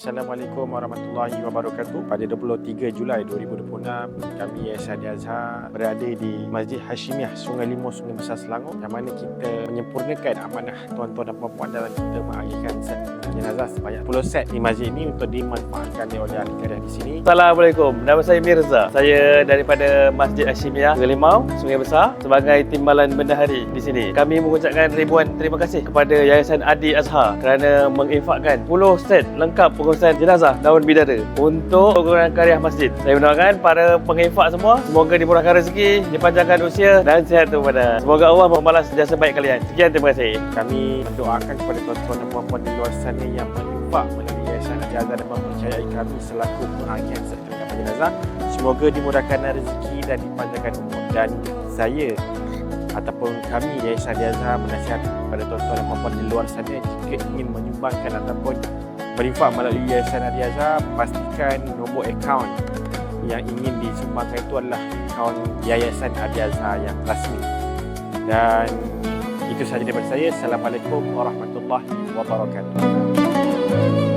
Assalamualaikum warahmatullahi wabarakatuh. Pada 23 Julai 2026, kami Yayasan Al-Azhar berada di Masjid Hashimiyah Sungai Limau, Sungai Besar Selangor, yang mana kita menyempurnakan amanah tuan-tuan dan puan-puan dalam kita mengakhirkan set jenazah sebanyak 10 set di masjid ini untuk dimanfaatkan oleh ahli karya di sini. Assalamualaikum, nama saya Mirza. Saya daripada Masjid Hashimiyah Sungai Limau, Sungai Besar sebagai timbalan bendahari di sini. Kami mengucapkan ribuan terima kasih kepada Yayasan Adi Azhar kerana menginfakkan 10 set lengkap pengurusan jenazah daun bidara untuk pengurusan karya masjid. Saya mendoakan para penginfak semua semoga dimurahkan rezeki, dipanjangkan usia dan sihat kepada. Semoga Allah membalas jasa baik kalian. Sekian, terima kasih. Kami mendoakan kepada tuan-tuan dan puan-puan di luar sana yang berinfak melalui Yayasan Adi Azhar dan mempercayai kami selaku pengakhir set jenazah. Semoga dimurahkan rezeki dan dipanjangkan umur. Dan saya ataupun kami Yayasan Adi Azhar menasihatkan kepada tuan-tuan dan puan-puan di luar sana jika ingin menyumbangkan ataupun berinfak melalui Yayasan Adi Azhar, pastikan nombor akaun yang ingin disumbangkan itu adalah akaun Yayasan Adi Azhar yang rasmi. Dan itu sahaja daripada saya. Assalamualaikum warahmatullahi wabarakatuh.